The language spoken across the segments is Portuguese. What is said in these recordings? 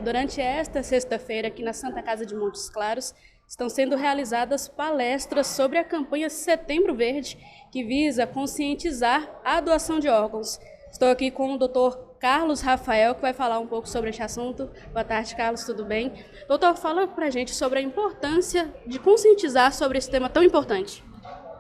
Durante esta sexta-feira, aqui na Santa Casa de Montes Claros, estão sendo realizadas palestras sobre a campanha Setembro Verde, que visa conscientizar a doação de órgãos. Estou aqui com o Dr. Carlos Rafael, que vai falar um pouco sobre este assunto. Boa tarde, Carlos, tudo bem? Doutor, fala para a gente sobre a importância de conscientizar sobre esse tema tão importante.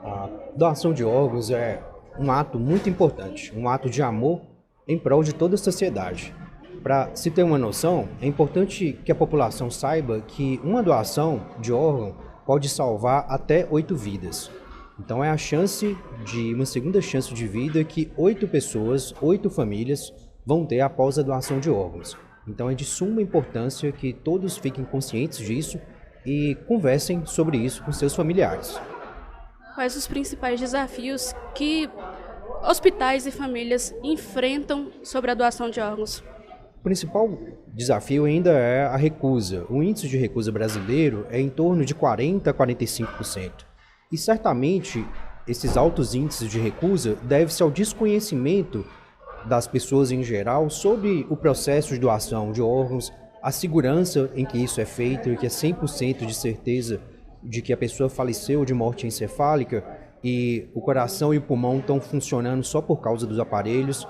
A doação de órgãos é um ato muito importante, um ato de amor em prol de toda a sociedade. Para se ter uma noção, é importante que a população saiba que uma doação de órgão pode salvar até 8 vidas. Então é a chance de uma segunda chance de vida que 8 pessoas, 8 famílias vão ter após a doação de órgãos. Então é de suma importância que todos fiquem conscientes disso e conversem sobre isso com seus familiares. Quais os principais desafios que hospitais e famílias enfrentam sobre a doação de órgãos? O principal desafio ainda é a recusa. O índice de recusa brasileiro é em torno de 40% a 45%. E certamente esses altos índices de recusa devem-se ao desconhecimento das pessoas em geral sobre o processo de doação de órgãos, a segurança em que isso é feito e que é 100% de certeza de que a pessoa faleceu de morte encefálica e o coração e o pulmão estão funcionando só por causa dos aparelhos.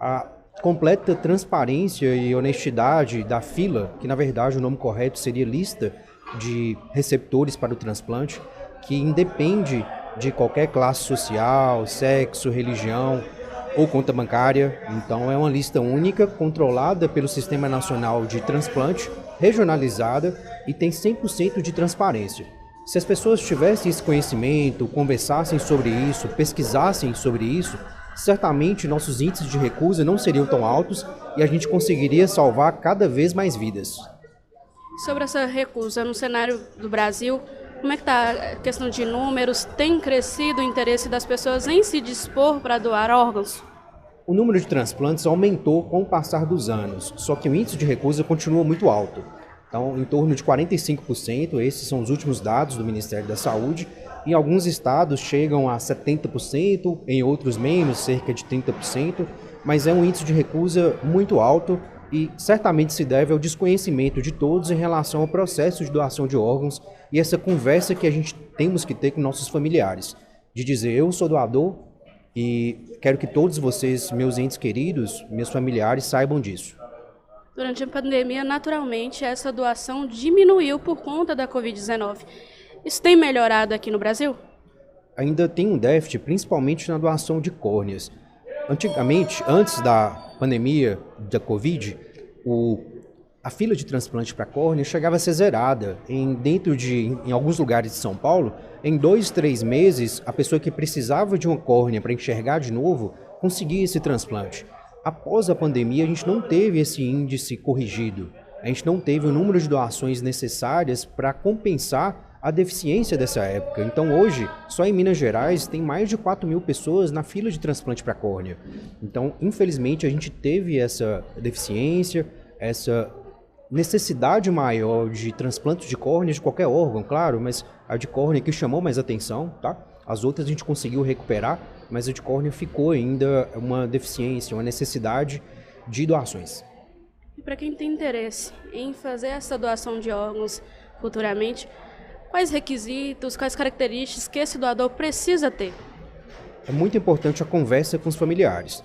A completa transparência e honestidade da fila, que na verdade o nome correto seria lista de receptores para o transplante, que independe de qualquer classe social, sexo, religião ou conta bancária. Então é uma lista única, controlada pelo Sistema Nacional de Transplante, regionalizada e tem 100% de transparência. Se as pessoas tivessem esse conhecimento, conversassem sobre isso, pesquisassem sobre isso, certamente nossos índices de recusa não seriam tão altos e a gente conseguiria salvar cada vez mais vidas. Sobre essa recusa no cenário do Brasil, como é que está a questão de números? Tem crescido o interesse das pessoas em se dispor para doar órgãos? O número de transplantes aumentou com o passar dos anos, só que o índice de recusa continua muito alto. Então, em torno de 45%, esses são os últimos dados do Ministério da Saúde. Em alguns estados chegam a 70%, em outros menos, cerca de 30%, mas é um índice de recusa muito alto e certamente se deve ao desconhecimento de todos em relação ao processo de doação de órgãos e essa conversa que a gente temos que ter com nossos familiares, de dizer eu sou doador e quero que todos vocês, meus entes queridos, meus familiares, saibam disso. Durante a pandemia, naturalmente, essa doação diminuiu por conta da Covid-19. Isso tem melhorado aqui no Brasil? Ainda tem um déficit, principalmente na doação de córneas. Antigamente, antes da pandemia da Covid, a fila de transplante para córnea chegava a ser zerada. Em alguns lugares de São Paulo, em 2, 3 meses, a pessoa que precisava de uma córnea para enxergar de novo conseguia esse transplante. Após a pandemia, a gente não teve esse índice corrigido. A gente não teve o número de doações necessárias para compensar a deficiência dessa época. Então hoje, só em Minas Gerais, tem mais de 4.000 pessoas na fila de transplante para córnea. Então, infelizmente, a gente teve essa deficiência, essa necessidade maior de transplante de córnea de qualquer órgão, claro, mas a de córnea que chamou mais atenção, tá? As outras a gente conseguiu recuperar, mas a de córnea ficou ainda uma deficiência, uma necessidade de doações. E para quem tem interesse em fazer essa doação de órgãos futuramente, quais requisitos, quais características que esse doador precisa ter? É muito importante a conversa com os familiares.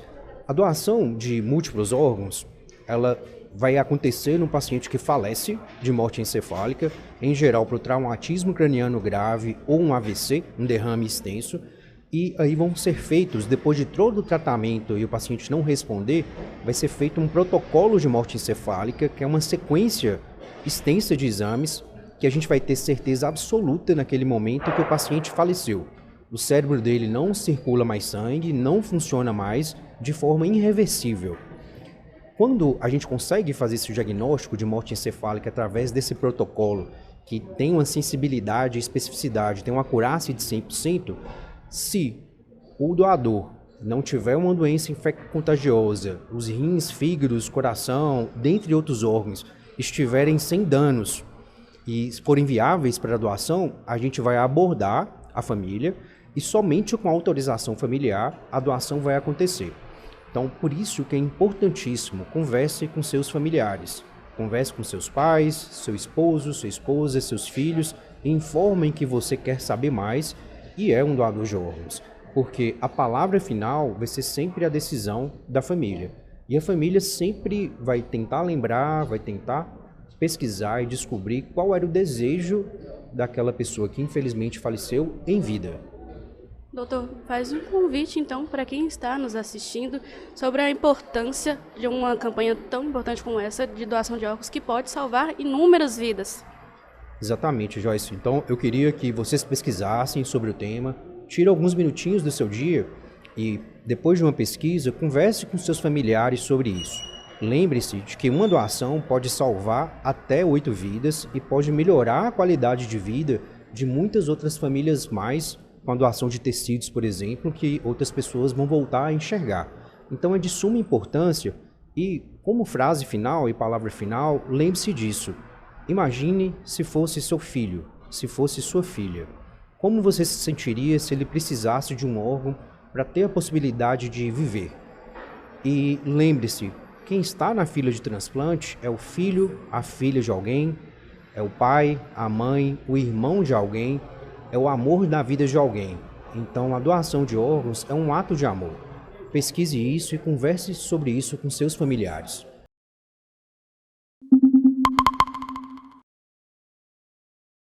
A doação de múltiplos órgãos, ela vai acontecer num paciente que falece de morte encefálica, em geral por traumatismo craniano grave ou um AVC, um derrame extenso, e aí vão ser feitos, depois de todo o tratamento e o paciente não responder, vai ser feito um protocolo de morte encefálica, que é uma sequência extensa de exames, que a gente vai ter certeza absoluta naquele momento que o paciente faleceu. O cérebro dele não circula mais sangue, não funciona mais de forma irreversível. Quando a gente consegue fazer esse diagnóstico de morte encefálica através desse protocolo, que tem uma sensibilidade e especificidade, tem uma acurácia de 100%, se o doador não tiver uma doença infecto-contagiosa, os rins, fígados, coração, dentre outros órgãos, estiverem sem danos e forem viáveis para a doação, a gente vai abordar a família e somente com a autorização familiar a doação vai acontecer. Então, por isso que é importantíssimo, converse com seus familiares. Converse com seus pais, seu esposo, sua esposa, seus filhos, e informem que você quer saber mais e é um doador de órgãos, porque a palavra final vai ser sempre a decisão da família. E a família sempre vai tentar lembrar, vai tentar pesquisar e descobrir qual era o desejo daquela pessoa que infelizmente faleceu em vida. Doutor, faz um convite então para quem está nos assistindo sobre a importância de uma campanha tão importante como essa de doação de órgãos que pode salvar inúmeras vidas. Exatamente, Joyce. Então eu queria que vocês pesquisassem sobre o tema, tire alguns minutinhos do seu dia e, depois de uma pesquisa, converse com seus familiares sobre isso. Lembre-se de que uma doação pode salvar até 8 vidas e pode melhorar a qualidade de vida de muitas outras famílias mais, com a doação de tecidos, por exemplo, que outras pessoas vão voltar a enxergar. Então é de suma importância e, como frase final e palavra final, lembre-se disso. Imagine se fosse seu filho, se fosse sua filha. Como você se sentiria se ele precisasse de um órgão para ter a possibilidade de viver? E lembre-se, quem está na fila de transplante é o filho, a filha de alguém, é o pai, a mãe, o irmão de alguém, é o amor na vida de alguém. Então a doação de órgãos é um ato de amor. Pesquise isso e converse sobre isso com seus familiares.